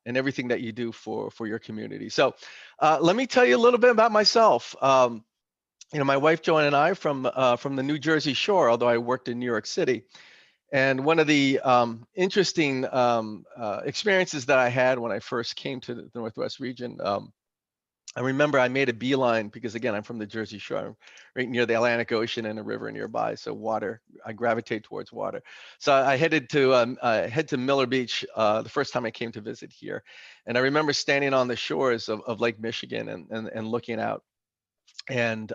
and everything that you do for your community. So let me tell you a little bit about myself. My wife Joanne and I are from the New Jersey shore, although I worked in New York City. And one of the interesting experiences that I had when I first came to the Northwest region, I remember I made a beeline because, again, I'm from the Jersey Shore, I'm right near the Atlantic Ocean and a river nearby. So water, I gravitate towards water. So I headed to Miller Beach the first time I came to visit here. And I remember standing on the shores of Lake Michigan and looking out. And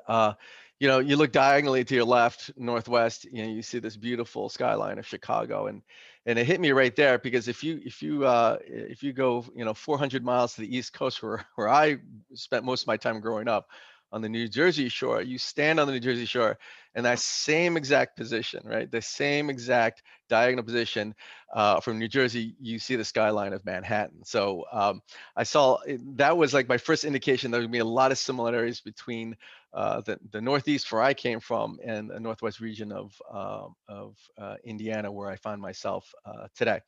you look diagonally to your left, northwest, you see this beautiful skyline of Chicago, and it hit me right there because if you go 400 miles to the East Coast, where I spent most of my time growing up, on the New Jersey shore, you stand on the New Jersey shore in that same exact position, right? The same exact diagonal position from New Jersey, you see the skyline of Manhattan. So I saw that was like my first indication there would be a lot of similarities between the Northeast, where I came from, and the Northwest region of Indiana, where I find myself today.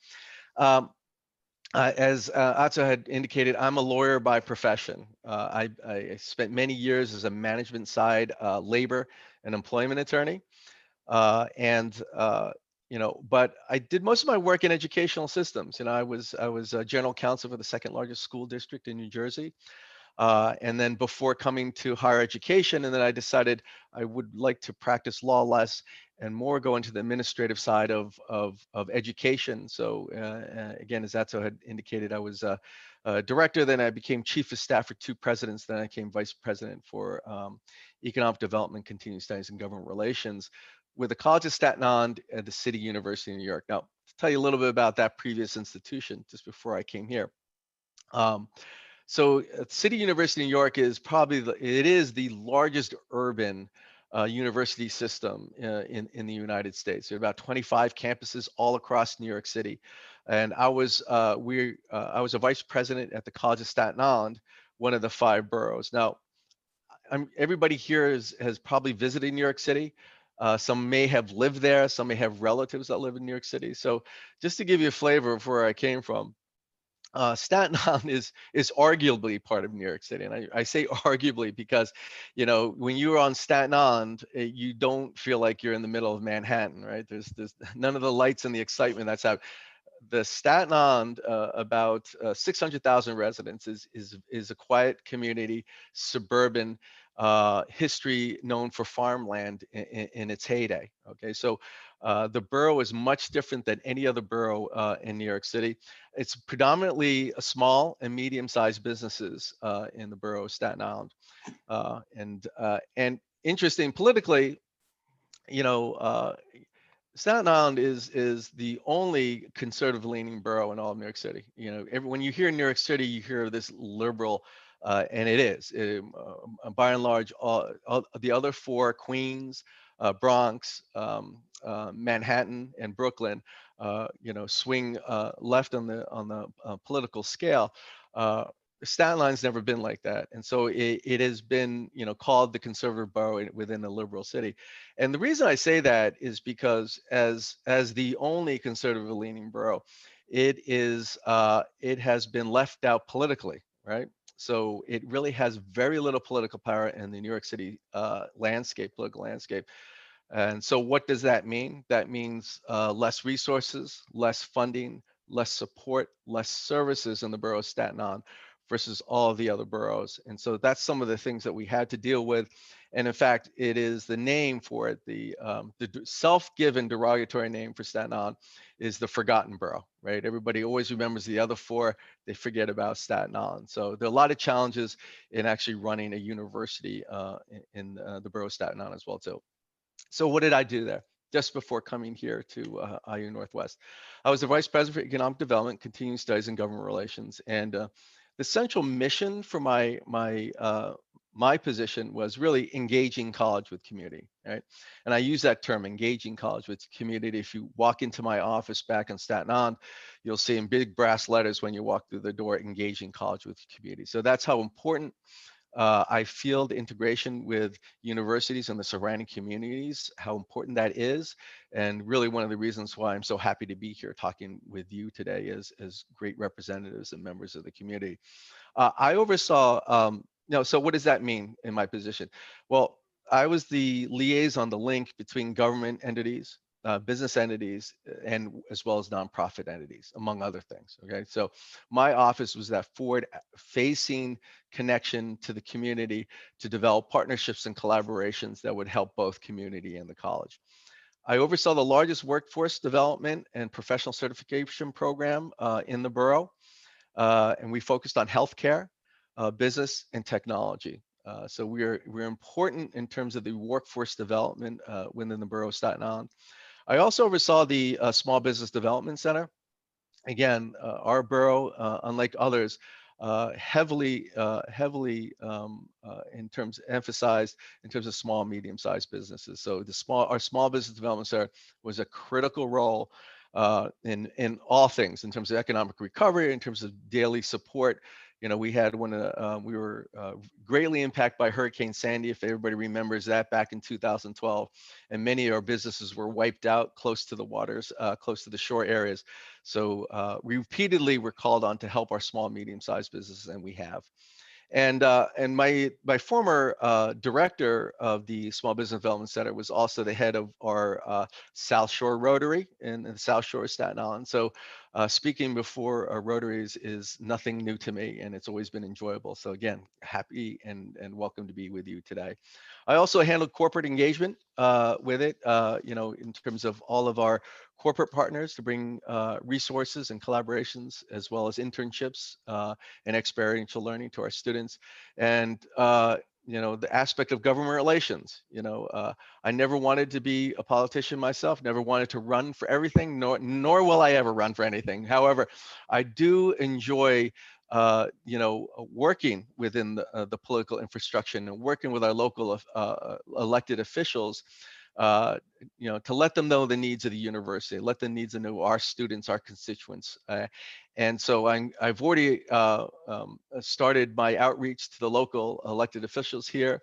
As Atso had indicated, I'm a lawyer by profession. I spent many years as a management side labor and employment attorney. But I did most of my work in educational systems. I was general counsel for the second largest school district in New Jersey. And then before coming to higher education, and then I decided I would like to practice law less and more go into the administrative side of education. So again, as Atso had indicated, I was a director, then I became chief of staff for 2 presidents, then I became vice president for economic development, continuing studies, and government relations with the College of Staten Island and the City University of New York. Now, to tell you a little bit about that previous institution, just before I came here. So City University of New York is probably the largest urban university system in the United States. There are about 25 campuses all across New York City, and I was a vice president at the College of Staten Island, one of the 5 boroughs. Now, everybody here has probably visited New York City. Some may have lived there. Some may have relatives that live in New York City. So just to give you a flavor of where I came from. Staten Island is arguably part of New York City, and I say arguably because, when you're on Staten Island, you don't feel like you're in the middle of Manhattan, right? There's none of the lights and the excitement that's out. The Staten Island, about 600,000 residents, is a quiet community, suburban, history known for farmland in its heyday. Okay, so the borough is much different than any other borough in New York City. It's predominantly small and medium-sized businesses in the borough of Staten Island, and interesting politically, Staten Island is the only conservative-leaning borough in all of New York City. When you hear New York City, you hear this liberal, and it is. By and large, all the other 4, Queens, Bronx, Manhattan, and Brooklyn, swing left on the political scale. Staten Island's never been like that, and so it has been, called the conservative borough within the liberal city. And the reason I say that is because as the only conservative-leaning borough, it has been left out politically, right? So it really has very little political power in the New York City political landscape. And so what does that mean? That means less resources, less funding, less support, less services in the borough of Staten Island versus all of the other boroughs. And so that's some of the things that we had to deal with. And in fact, it is the name for it, the self-given derogatory name for Staten Island is the forgotten borough, right? Everybody always remembers the other 4, they forget about Staten Island. So there are a lot of challenges in actually running a university in the borough of Staten Island as well too. So what did I do there? Just before coming here to IU Northwest, I was the vice president for economic development, continuing studies, and government relations. And the central mission for my position was really engaging college with community, right? And I use that term, engaging college with community. If you walk into my office back in Staten Island, you'll see in big brass letters when you walk through the door, engaging college with community. So that's how important I feel the integration with universities and the surrounding communities, how important that is. And really one of the reasons why I'm so happy to be here talking with you today as great representatives and members of the community. I oversaw, so what does that mean in my position? Well, I was the liaison, the link between government entities, business entities, and as well as nonprofit entities, among other things. Okay, so my office was that forward-facing connection to the community to develop partnerships and collaborations that would help both community and the college. I oversaw the largest workforce development and professional certification program in the borough, and we focused on healthcare, business, and technology. So we're important in terms of the workforce development within the borough of Staten Island. I also oversaw the Small Business Development Center. Again, our borough, unlike others, heavily in terms emphasized in terms of small, medium-sized businesses. So our small business development center was a critical role in all things, in terms of economic recovery, in terms of daily support. You know, we had we were greatly impacted by Hurricane Sandy, if everybody remembers that, back in 2012, and many of our businesses were wiped out close to the waters, close to the shore areas. So repeatedly, we're called on to help our small, medium-sized businesses, and we have. And my former director of the Small Business Development Center was also the head of our South Shore Rotary in the South Shore of Staten Island. So speaking before Rotary is nothing new to me, and it's always been enjoyable. So again, happy and welcome to be with you today. I also handled corporate engagement with it, in terms of all of our corporate partners to bring resources and collaborations, as well as internships and experiential learning to our students. And the aspect of government relations. I never wanted to be a politician myself, never wanted to run for everything, nor will I ever run for anything. However, I do enjoy working within the political infrastructure and working with our local elected officials, to let them know the needs of the university, let the needs of our students, our constituents. And so I've already started my outreach to the local elected officials here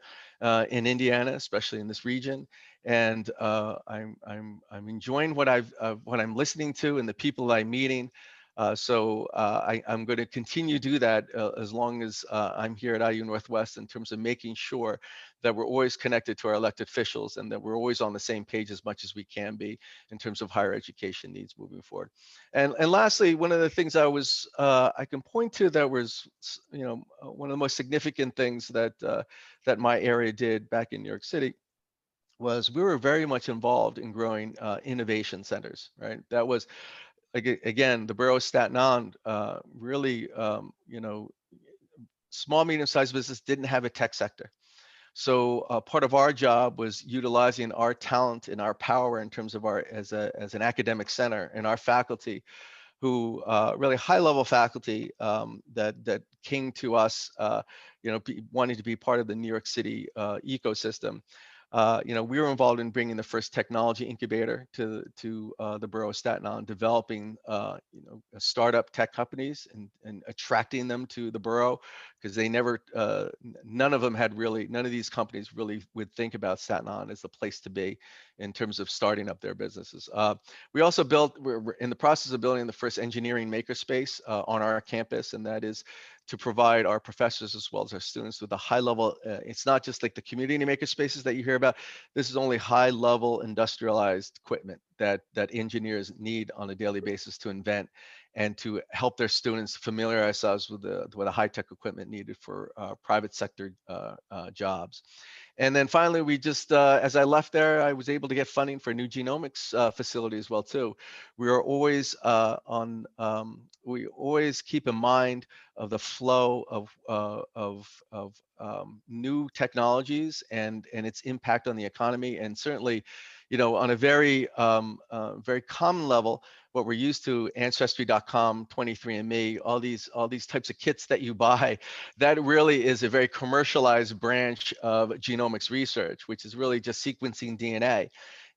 in Indiana, especially in this region. And I'm enjoying what I'm listening to and the people I'm meeting. I'm going to continue to do that as long as I'm here at IU Northwest, in terms of making sure that we're always connected to our elected officials and that we're always on the same page as much as we can be in terms of higher education needs moving forward. And lastly, one of the things I can point to that was, one of the most significant things that my area did back in New York City was we were very much involved in growing innovation centers, right? That was, again, the borough of Staten Island really, small, medium-sized business didn't have a tech sector. So part of our job was utilizing our talent and our power in terms of as an academic center and our faculty, who really high-level faculty that came to us, wanting to be part of the New York City ecosystem. We were involved in bringing the first technology incubator to the borough of Staten Island, developing startup tech companies and attracting them to the borough, because they never, none of these companies really would think about Staten Island as the place to be in terms of starting up their businesses. We're in the process of building the first engineering makerspace on our campus, and that is to provide our professors as well as our students with a high level. It's not just like the community makerspaces that you hear about. This is only high level industrialized equipment that engineers need on a daily basis to invent and to help their students familiarize themselves with the high tech equipment needed for private sector jobs. And then finally, we just, as I left there, I was able to get funding for a new genomics facility as well too. We are always we always keep in mind of the flow of new technologies and its impact on the economy, and certainly, on a very very common level, what we're used to, Ancestry.com, 23andMe, all these types of kits that you buy, that really is a very commercialized branch of genomics research, which is really just sequencing DNA.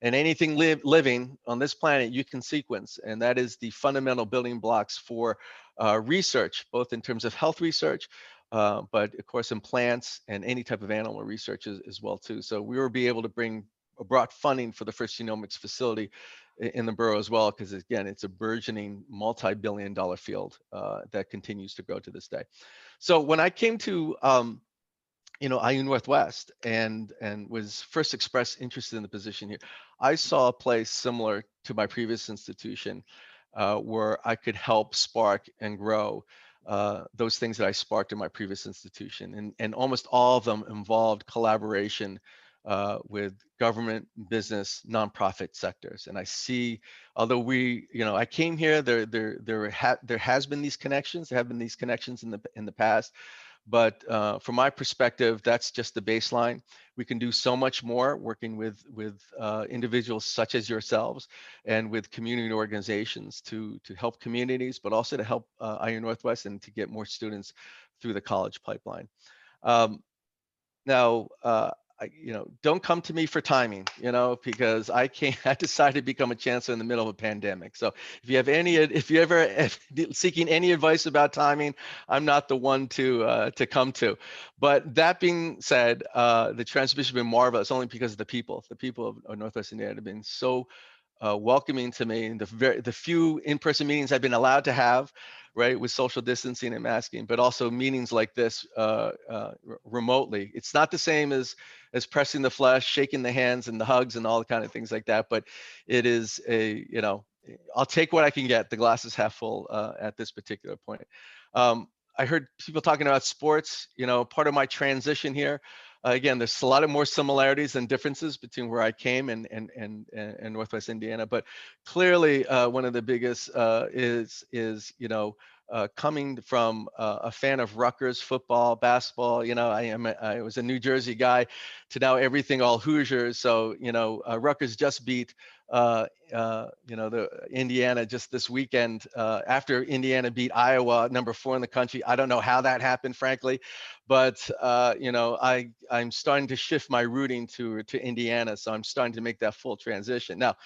And anything living on this planet you can sequence, and that is the fundamental building blocks for research, both in terms of health research, but of course in plants and any type of animal research as well too. So we were be able to brought funding for the first genomics facility in the borough as well, because again, it's a burgeoning multi-billion-dollar field that continues to grow to this day. So when I came to IU Northwest and was first expressed interested in the position here, I saw a place similar to my previous institution where I could help spark and grow those things that I sparked in my previous institution. And almost all of them involved collaboration with government, business, nonprofit sectors. And I see, although I came here, there has been these connections. There have been these connections in the past. But from my perspective, that's just the baseline. We can do so much more working with individuals such as yourselves and with community organizations to help communities, but also to help IU Northwest and to get more students through the college pipeline. Um, Now, don't come to me for timing, because I can't. I decided to become a chancellor in the middle of a pandemic. So if you ever seeking any advice about timing, I'm not the one to come to. But that being said, the transmission has been marvelous only because of the people. The people of Northwest Indiana have been so welcoming to me, and the few in-person meetings I've been allowed to have, right, with social distancing and masking, but also meetings like this remotely. It's not the same as pressing the flesh, shaking the hands, and the hugs and all the kind of things like that. But it is I'll take what I can get. The glass is half full at this particular point. I heard people talking about sports. Part of my transition here. Again, there's a lot of more similarities than differences between where I came and Northwest Indiana, but clearly one of the biggest is coming from a fan of Rutgers football, basketball. I was a New Jersey guy to now everything all Hoosiers. So Rutgers just beat the Indiana just this weekend after Indiana beat Iowa, number 4 in the country. I don't know how that happened, frankly, but I'm starting to shift my rooting to Indiana, so I'm starting to make that full transition. Now,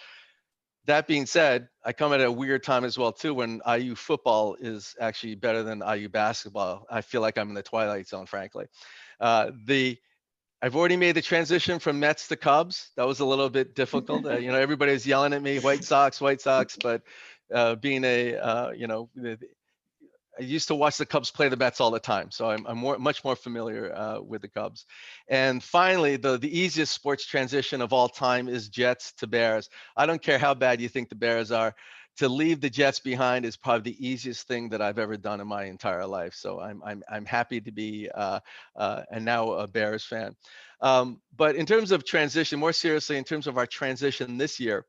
that being said, I come at a weird time as well too, when IU football is actually better than IU basketball. I feel like I'm in the twilight zone, frankly. I've already made the transition from Mets to Cubs. That was a little bit difficult. Everybody's yelling at me, White Sox, but being I used to watch the Cubs play the Mets all the time, so I'm much more familiar with the Cubs. And finally, the easiest sports transition of all time is Jets to Bears. I don't care how bad you think the Bears are. To leave the Jets behind is probably the easiest thing that I've ever done in my entire life. So I'm happy to be and now a Bears fan. But in terms of transition, more seriously, in terms of our transition this year,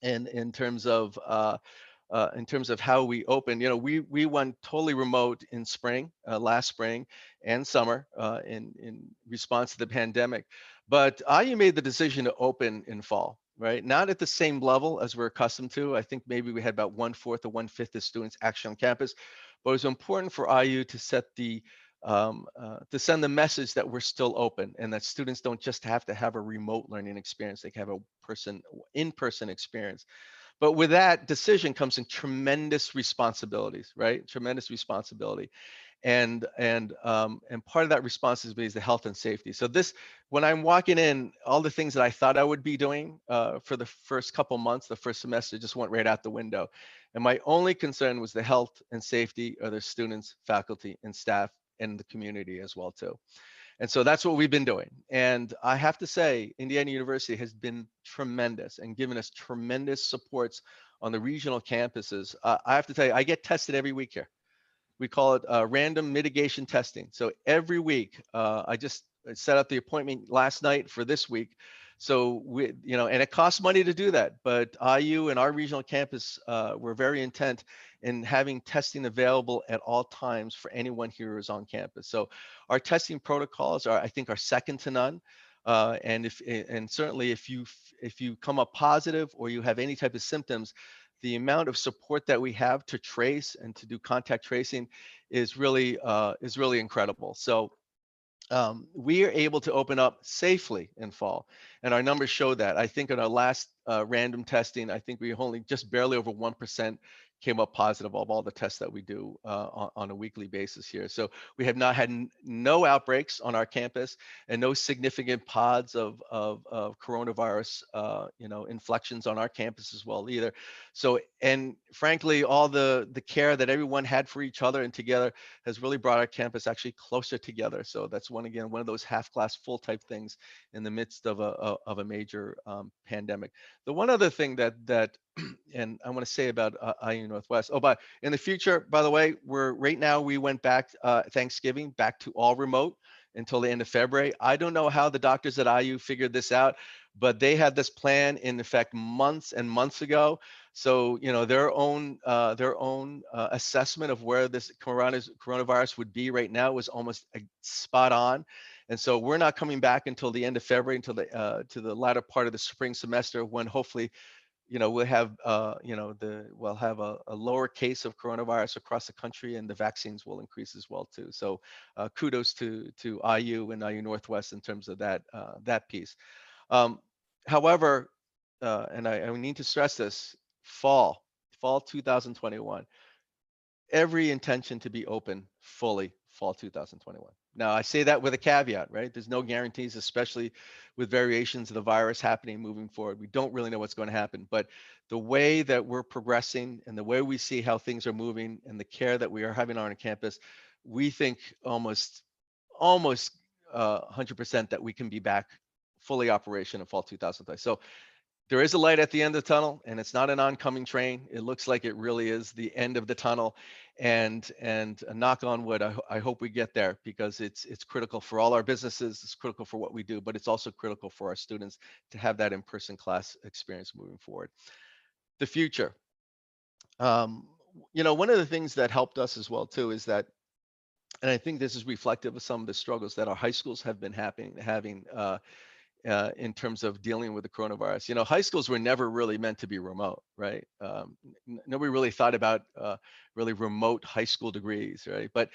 and in terms of how we open, we went totally remote in spring, last spring and summer, in response to the pandemic. But IU made the decision to open in fall, right? Not at the same level as we're accustomed to. I think maybe we had about 1/4 or 1/5 of students actually on campus, but it was important for IU to to send the message that we're still open and that students don't just have to have a remote learning experience; they can have a in-person experience. But with that decision comes in tremendous responsibilities, right? Tremendous responsibility. And part of that responsibility is the health and safety. So when I'm walking in, all the things that I thought I would be doing for the first couple months, the first semester, just went right out the window. And my only concern was the health and safety of the students, faculty, and staff, and the community as well too. And so that's what we've been doing. And I have to say, Indiana University has been tremendous and given us tremendous supports on the regional campuses. I have to tell you, I get tested every week here. We call it random mitigation testing. So every week, I just set up the appointment last night for this week. So and it costs money to do that, but IU and our regional campus, we're very intent in having testing available at all times for anyone here who's on campus. So our testing protocols I think, are second to none. And certainly if you come up positive or you have any type of symptoms, the amount of support that we have to trace and to do contact tracing is really incredible. So we are able to open up safely in fall, and our numbers show that. I think in our last random testing, I think we only just barely over 1% came up positive of all the tests that we do on a weekly basis here. So we have not had no outbreaks on our campus and no significant pods of coronavirus, inflections on our campus as well either. So, and frankly, all the care that everyone had for each other and together has really brought our campus actually closer together. So that's one of those half class full type things in the midst of a major pandemic. The one other thing that and I want to say about IU Northwest. Oh, but in the future, by the way, right now we went back Thanksgiving back to all remote until the end of February. I don't know how the doctors at IU figured this out, but they had this plan in effect months and months ago. So their own assessment of where this coronavirus would be right now was almost spot on. And so we're not coming back until the end of February, until the to the latter part of the spring semester, when hopefully we'll have we'll have a lower case of coronavirus across the country, and the vaccines will increase as well too. So kudos to IU and IU Northwest in terms of that piece. Um, However, and I need to stress this, fall 2021, every intention to be open fully fall 2021. Now, I say that with a caveat, right? There's no guarantees, especially with variations of the virus happening moving forward. We don't really know what's going to happen, but the way that we're progressing and the way we see how things are moving and the care that we are having on our campus, we think almost 100% that we can be back fully operation in fall 2020. So there is a light at the end of the tunnel, and it's not an oncoming train. It looks like it really is the end of the tunnel, and knock on wood, I hope we get there, because it's critical for all our businesses. It's critical for what we do, but it's also critical for our students to have that in-person class experience moving forward. The future, one of the things that helped us as well too is that, and I think this is reflective of some of the struggles that our high schools have been having. In terms of dealing with the coronavirus. High schools were never really meant to be remote, right? Nobody really thought about really remote high school degrees, right? But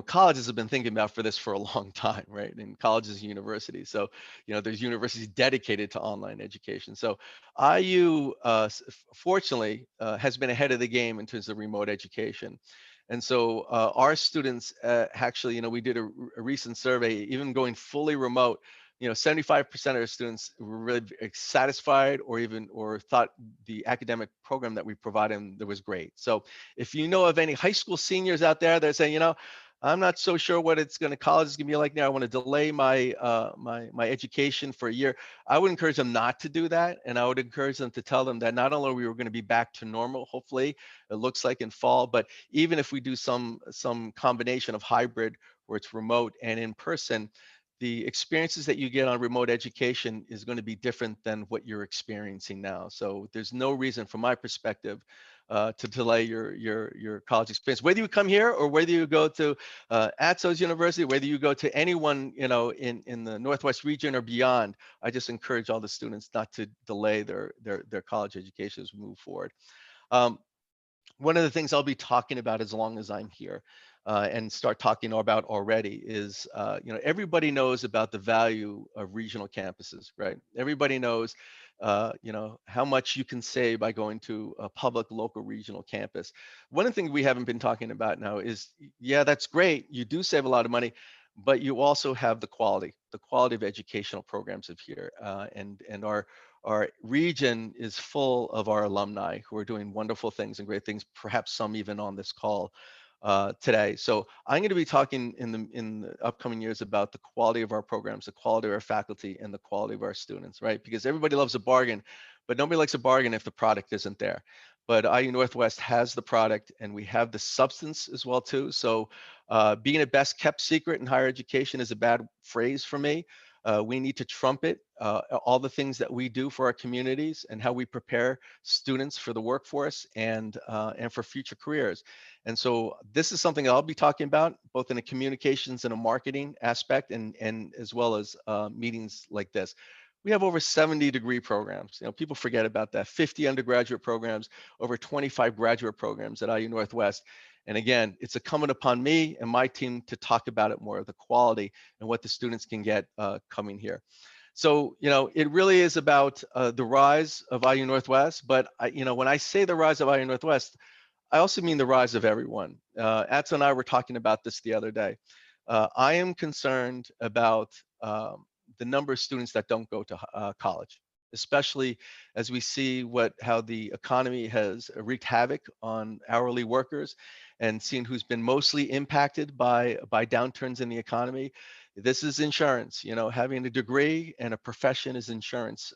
colleges have been thinking about for this for a long time, right? And colleges and universities. So, there's universities dedicated to online education. So IU, fortunately, has been ahead of the game in terms of remote education. And so our students actually, we did a recent survey, even going fully remote, 75% of our students were really satisfied or thought the academic program that we provided them that was great. So if you know of any high school seniors out there that are saying, I'm not so sure what college is gonna be like now. I want to delay my my education for a year. I would encourage them not to do that, and I would encourage them to tell them that not only we were going to be back to normal, hopefully it looks like in fall, but even if we do some combination of hybrid where it's remote and in person, the experiences that you get on remote education is going to be different than what you're experiencing now. So there's no reason, from my perspective, to delay your college experience. Whether you come here or whether you go to Atos University, whether you go to anyone in the Northwest region or beyond, I just encourage all the students not to delay their college education as we move forward. One of the things I'll be talking about as long as I'm here and start talking about already is, everybody knows about the value of regional campuses, right? Everybody knows, how much you can save by going to a public, local, regional campus. One of the things we haven't been talking about now is, yeah, that's great. You do save a lot of money, but you also have the quality of educational programs of here, and our region is full of our alumni who are doing wonderful things and great things, perhaps some even on this call today. So I'm going to be talking in the upcoming years about the quality of our programs, the quality of our faculty, and the quality of our students, right? Because everybody loves a bargain, but nobody likes a bargain if the product isn't there. But IU Northwest has the product, and we have the substance as well too. So being a best kept secret in higher education is a bad phrase for me. We need to trumpet all the things that we do for our communities and how we prepare students for the workforce and for future careers. And so this is something I'll be talking about both in a communications and a marketing aspect, and as well as meetings like this. We have over 70 degree programs. People forget about that. 50 undergraduate programs, over 25 graduate programs at IU Northwest. And again, it's incumbent upon me and my team to talk about it more, of the quality and what the students can get coming here. So, it really is about the rise of IU Northwest. But when I say the rise of IU Northwest, I also mean the rise of everyone. Atzo and I were talking about this the other day. I am concerned about the number of students that don't go to college, especially as we see how the economy has wreaked havoc on hourly workers, and seeing who's been mostly impacted by downturns in the economy. This is insurance. Having a degree and a profession is insurance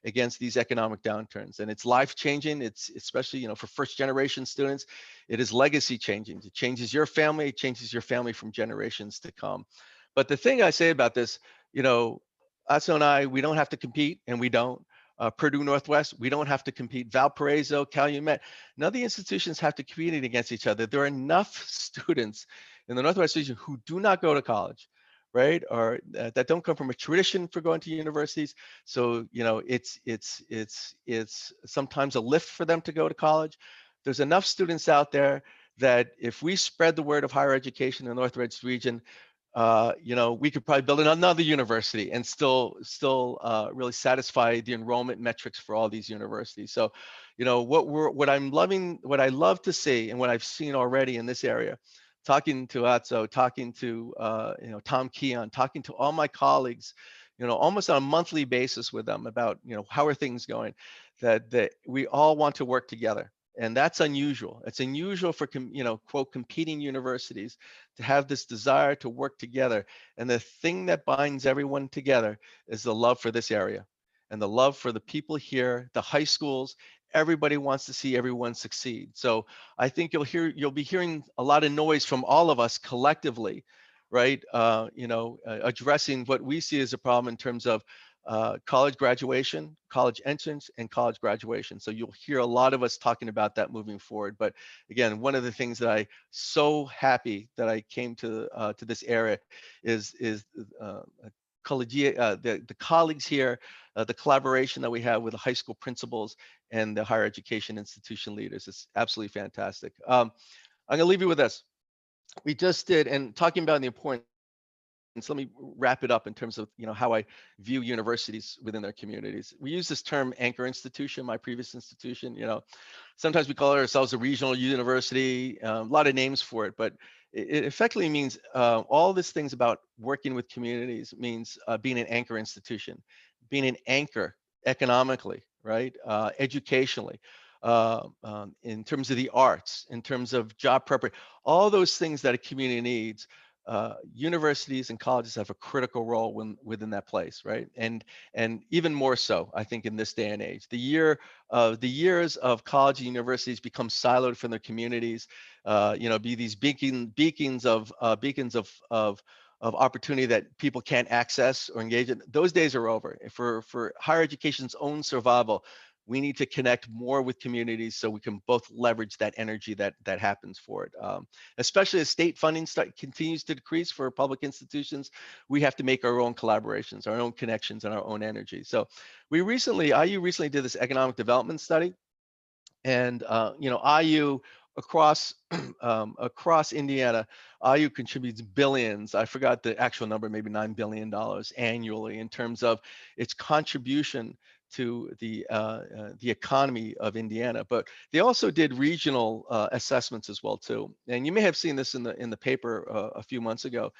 against these economic downturns, and it's life changing. It's especially for first generation students. It is legacy changing. It changes your family. It changes your family from generations to come. But the thing I say about this, you know, Aso and I, we don't have to compete, and we don't. Purdue Northwest, we don't have to compete. Valparaiso, Calumet, none of the institutions have to compete against each other. There are enough students in the Northwest region who do not go to college, right? Or that don't come from a tradition for going to universities. So it's sometimes a lift for them to go to college. There's enough students out there that if we spread the word of higher education in the Northwest region, we could probably build another university and still really satisfy the enrollment metrics for all these universities. So, what I love to see, and what I've seen already in this area, talking to Atzo, talking to Tom Keon, talking to all my colleagues, almost on a monthly basis with them about how are things going, that we all want to work together. And that's unusual. It's unusual for quote competing universities to have this desire to work together. And the thing that binds everyone together is the love for this area and the love for the people here, the high schools. Everybody wants to see everyone succeed. So I think you'll be hearing a lot of noise from all of us collectively, right? Addressing what we see as a problem in terms of college graduation, college entrance, and college graduation. So you'll hear a lot of us talking about that moving forward. But again, one of the things that I so happy that I came to this area is the colleagues here, the collaboration that we have with the high school principals and the higher education institution leaders. It's absolutely fantastic. I'm going to leave you with this. We just did, and talking about the importance. So let me wrap it up in terms of how I view universities within their communities. We use this term anchor institution, my previous institution. Sometimes we call ourselves a regional university, a lot of names for it, but it effectively means all these things about working with communities means being an anchor institution, being an anchor economically, right? Educationally, in terms of the arts, in terms of job preparation, all those things that a community needs. Universities and colleges have a critical role within that place, right? And even more so, I think, in this day and age. The years of college and universities become siloed from their communities. Be these beacons of opportunity that people can't access or engage in. Those days are over. For higher education's own survival, we need to connect more with communities so we can both leverage that energy that happens for it. Especially as state funding continues to decrease for public institutions, we have to make our own collaborations, our own connections, and our own energy. So IU recently did this economic development study, and IU across across Indiana, IU contributes billions. I forgot the actual number, maybe $9 billion annually in terms of its contribution to the economy of Indiana. But they also did regional assessments as well too. And you may have seen this in the paper a few months ago.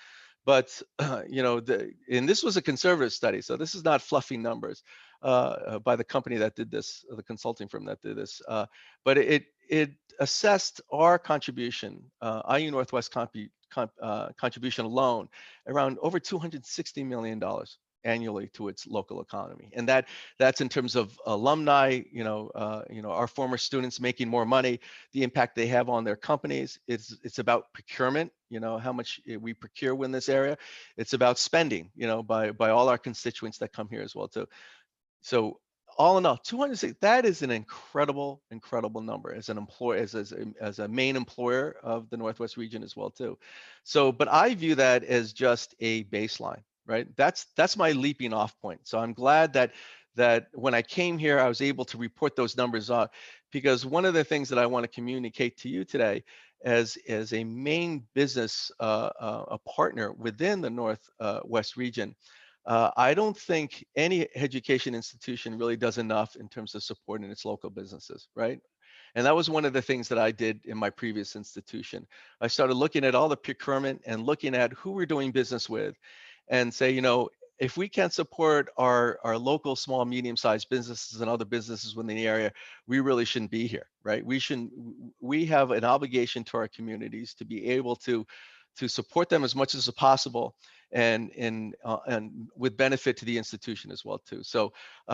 But and this was a conservative study, so this is not fluffy numbers by the company that did this, the consulting firm that did this. But it assessed our contribution, IU Northwest contribution alone, around over $260 million annually to its local economy, and that's in terms of alumni, our former students making more money, the impact they have on their companies. It's about procurement, how much we procure in this area. It's about spending, by all our constituents that come here as well too. So all in all, 206, that is an incredible number as an employer, as a main employer of the Northwest region as well too. So, but I view that as just a baseline, right? That's my leaping off point. So I'm glad that when I came here, I was able to report those numbers on, because one of the things that I want to communicate to you today as a main business, a partner within the Northwest region, I don't think any education institution really does enough in terms of supporting its local businesses, right? And that was one of the things that I did in my previous institution. I started looking at all the procurement and looking at who we're doing business with and say, you know, if we can't support our local small, medium-sized businesses and other businesses within the area, we really shouldn't be here, right? We have an obligation to our communities to be able to support them as much as possible, and with benefit to the institution as well too. So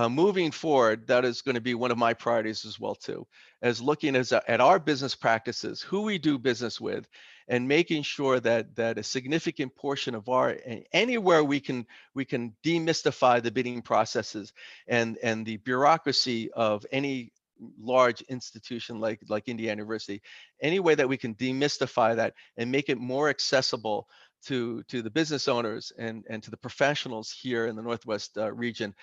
moving forward, that is going to be one of my priorities as well too, as looking at our business practices, who we do business with, and making sure that a significant portion of anywhere we can demystify the bidding processes and the bureaucracy of any large institution like Indiana University, any way that we can demystify that and make it more accessible to the business owners and to the professionals here in the Northwest region.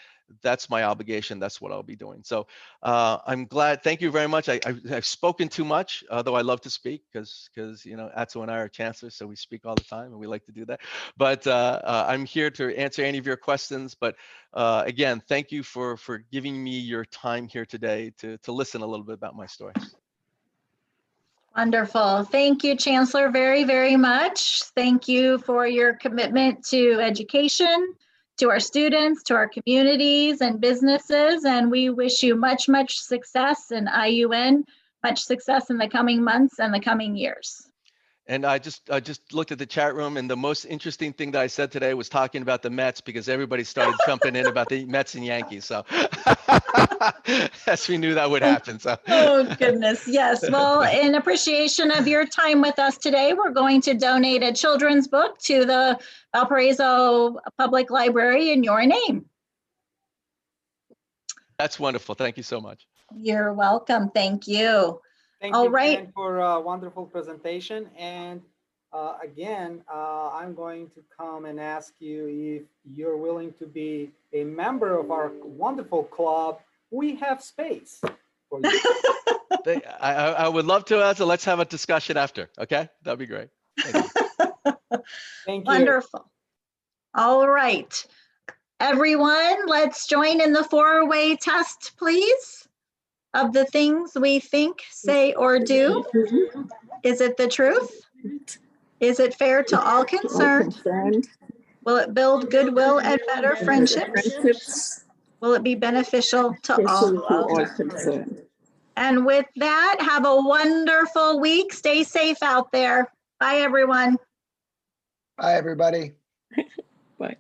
That's my obligation. That's what I'll be doing. So I'm glad. Thank you very much. I've spoken too much, though I love to speak because you know, Atzo and I are chancellors, so we speak all the time and we like to do that. But I'm here to answer any of your questions. But again, thank you for giving me your time here today to listen a little bit about my story. Wonderful. Thank you, Chancellor, very, very much. Thank you for your commitment to education, to our students, to our communities and businesses. And we wish you much, much success in IUN, much success in the coming months and the coming years. And I just looked at the chat room, and the most interesting thing that I said today was talking about the Mets, because everybody started jumping in about the Mets and Yankees. So as we knew that would happen. So oh goodness, yes. Well, in appreciation of your time with us today, we're going to donate a children's book to the Valparaiso Public Library in your name. That's wonderful. Thank you so much. You're welcome. Thank you. Thank All you, right. Jen, for a wonderful presentation. And again, I'm going to come and ask you if you're willing to be a member of our wonderful club. We have space for you. I would love to, Asa. Let's have a discussion after. Okay, that'd be great. Thank you. Thank you. Wonderful. All right, everyone, let's join in the four-way test, please. Of the things we think, say, or do. Is it the truth? Is it fair to all concerned? Will it build goodwill and better friendships? Will it be beneficial to all concerned? And with that, have a wonderful week. Stay safe out there. Bye, everyone. Bye, everybody. Bye.